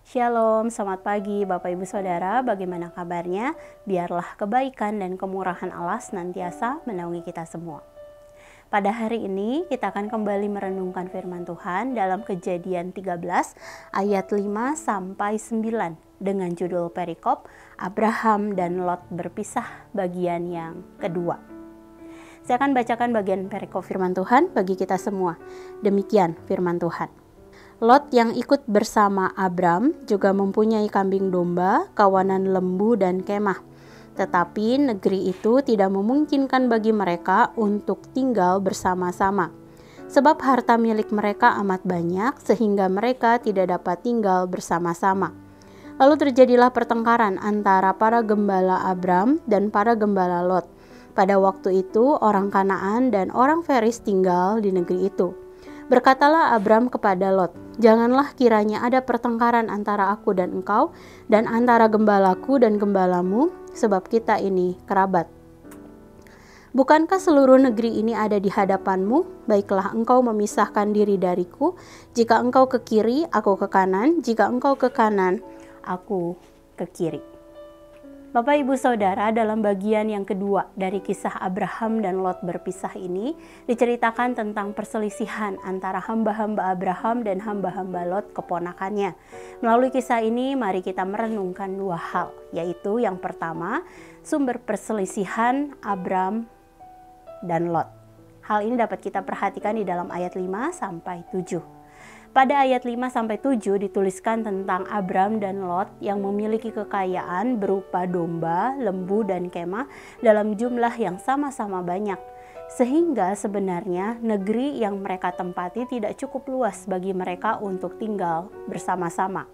Shalom, selamat pagi Bapak Ibu Saudara, bagaimana kabarnya? Biarlah kebaikan dan kemurahan Allah senantiasa menaungi kita semua. Pada hari ini kita akan kembali merenungkan firman Tuhan dalam Kejadian 13 ayat 5 sampai 9 dengan judul perikop Abraham dan Lot berpisah bagian yang kedua. Saya akan bacakan bagian perikop firman Tuhan bagi kita semua. Demikian firman Tuhan. Lot yang ikut bersama Abram juga mempunyai kambing domba, kawanan lembu dan kemah. Tetapi negeri itu tidak memungkinkan bagi mereka untuk tinggal bersama-sama. Sebab harta milik mereka amat banyak sehingga mereka tidak dapat tinggal bersama-sama. Lalu terjadilah pertengkaran antara para gembala Abram dan para gembala Lot. Pada waktu itu orang Kanaan dan orang Feris tinggal di negeri itu. Berkatalah Abram kepada Lot, "Janganlah kiranya ada pertengkaran antara aku dan engkau, dan antara gembalaku dan gembalamu, sebab kita ini kerabat. Bukankah seluruh negeri ini ada di hadapanmu? Baiklah engkau memisahkan diri dariku, jika engkau ke kiri, aku ke kanan, jika engkau ke kanan, aku ke kiri." Bapak Ibu Saudara, dalam bagian yang kedua dari kisah Abraham dan Lot berpisah ini diceritakan tentang perselisihan antara hamba-hamba Abraham dan hamba-hamba Lot keponakannya. Melalui kisah ini mari kita merenungkan dua hal, yaitu yang pertama, sumber perselisihan Abram dan Lot. Hal ini dapat kita perhatikan di dalam ayat 5 sampai 7. Pada ayat 5-7 dituliskan tentang Abram dan Lot yang memiliki kekayaan berupa domba, lembu, dan kemah dalam jumlah yang sama-sama banyak. Sehingga sebenarnya negeri yang mereka tempati tidak cukup luas bagi mereka untuk tinggal bersama-sama.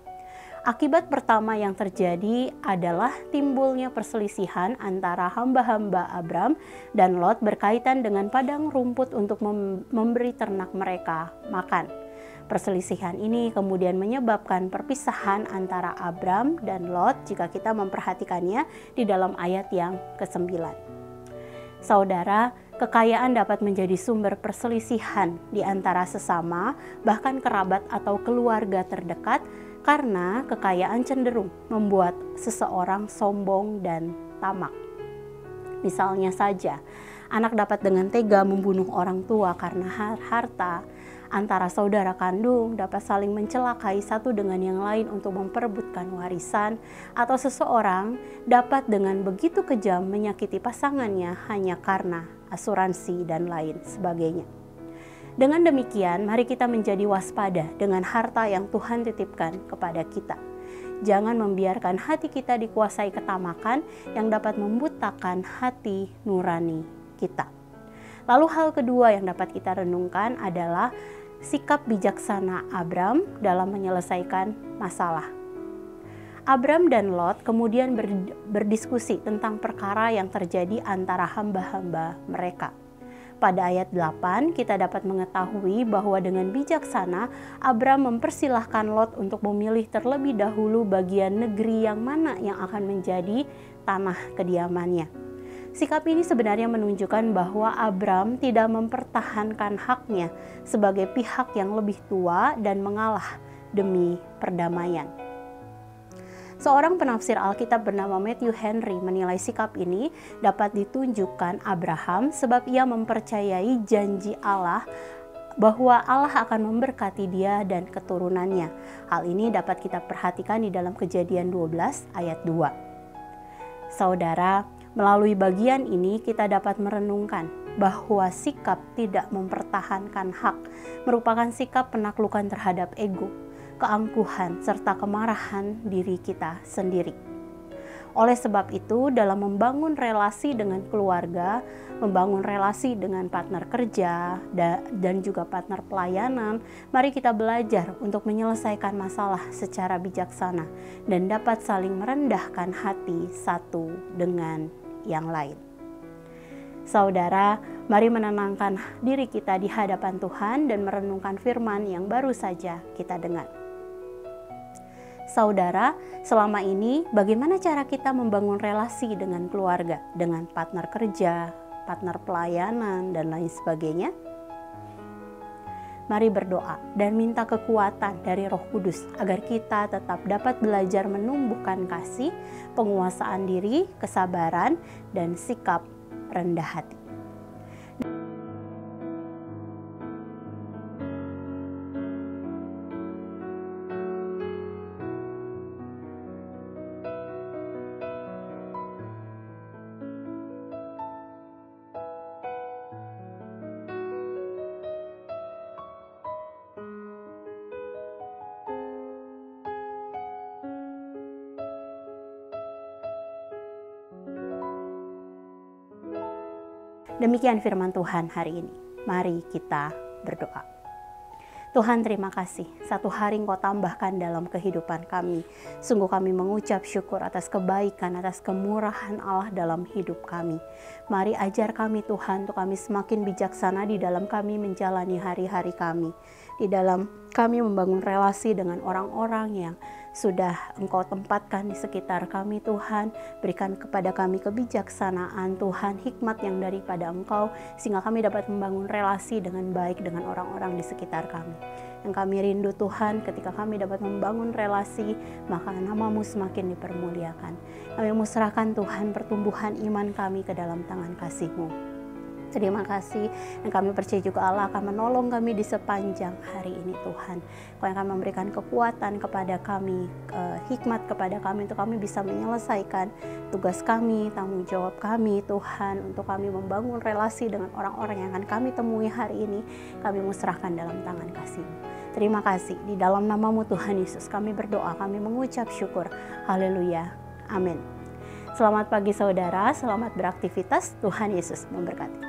Akibat pertama yang terjadi adalah timbulnya perselisihan antara hamba-hamba Abram dan Lot berkaitan dengan padang rumput untuk memberi ternak mereka makan. Perselisihan ini kemudian menyebabkan perpisahan antara Abram dan Lot jika kita memperhatikannya di dalam ayat yang ke-9. Saudara, kekayaan dapat menjadi sumber perselisihan di antara sesama, bahkan kerabat atau keluarga terdekat, karena kekayaan cenderung membuat seseorang sombong dan tamak. Misalnya saja, anak dapat dengan tega membunuh orang tua karena harta. Antara saudara kandung dapat saling mencelakai satu dengan yang lain untuk memperebutkan warisan, atau seseorang dapat dengan begitu kejam menyakiti pasangannya hanya karena asuransi dan lain sebagainya. Dengan demikian, mari kita menjadi waspada dengan harta yang Tuhan titipkan kepada kita. Jangan membiarkan hati kita dikuasai ketamakan yang dapat membutakan hati nurani kita. Lalu hal kedua yang dapat kita renungkan adalah sikap bijaksana Abram dalam menyelesaikan masalah. Abram dan Lot kemudian berdiskusi tentang perkara yang terjadi antara hamba-hamba mereka. Pada ayat 8 kita dapat mengetahui bahwa dengan bijaksana Abram mempersilahkan Lot untuk memilih terlebih dahulu bagian negeri yang mana yang akan menjadi tanah kediamannya. Sikap ini sebenarnya menunjukkan bahwa Abram tidak mempertahankan haknya sebagai pihak yang lebih tua dan mengalah demi perdamaian. Seorang penafsir Alkitab bernama Matthew Henry menilai sikap ini dapat ditunjukkan Abraham sebab ia mempercayai janji Allah bahwa Allah akan memberkati dia dan keturunannya. Hal ini dapat kita perhatikan di dalam Kejadian 12 ayat 2. Saudara, melalui bagian ini kita dapat merenungkan bahwa sikap tidak mempertahankan hak merupakan sikap penaklukan terhadap ego, keangkuhan, serta kemarahan diri kita sendiri. Oleh sebab itu, dalam membangun relasi dengan keluarga, membangun relasi dengan partner kerja, dan juga partner pelayanan, mari kita belajar untuk menyelesaikan masalah secara bijaksana dan dapat saling merendahkan hati satu dengan yang lain. Saudara, mari menenangkan diri kita di hadapan Tuhan dan merenungkan firman yang baru saja kita dengar. Saudara, selama ini bagaimana cara kita membangun relasi dengan keluarga, dengan partner kerja, partner pelayanan, dan lain sebagainya? Mari berdoa dan minta kekuatan dari Roh Kudus agar kita tetap dapat belajar menumbuhkan kasih, penguasaan diri, kesabaran, dan sikap rendah hati. Demikian firman Tuhan hari ini. Mari kita berdoa. Tuhan, terima kasih. Satu hari Engkau tambahkan dalam kehidupan kami. Sungguh kami mengucap syukur atas kebaikan, atas kemurahan Allah dalam hidup kami. Mari ajar kami Tuhan, untuk kami semakin bijaksana di dalam kami menjalani hari-hari kami. Di dalam kami membangun relasi dengan orang-orang yang sudah Engkau tempatkan di sekitar kami Tuhan. Berikan kepada kami kebijaksanaan Tuhan, hikmat yang daripada Engkau, sehingga kami dapat membangun relasi dengan baik dengan orang-orang di sekitar kami. Yang kami rindu Tuhan, ketika kami dapat membangun relasi, maka nama-Mu semakin dipermuliakan. Kami serahkan Tuhan pertumbuhan iman kami ke dalam tangan kasih-Mu. Terima kasih, dan kami percaya juga Allah akan menolong kami di sepanjang hari ini Tuhan. Kau yang akan memberikan kekuatan kepada kami, hikmat kepada kami untuk kami bisa menyelesaikan tugas kami, tanggung jawab kami Tuhan, untuk kami membangun relasi dengan orang-orang yang akan kami temui hari ini. Kami serahkan dalam tangan kasih-Mu. Terima kasih, di dalam nama-Mu Tuhan Yesus kami berdoa, kami mengucap syukur. Haleluya, amin. Selamat pagi saudara, selamat beraktivitas, Tuhan Yesus memberkati.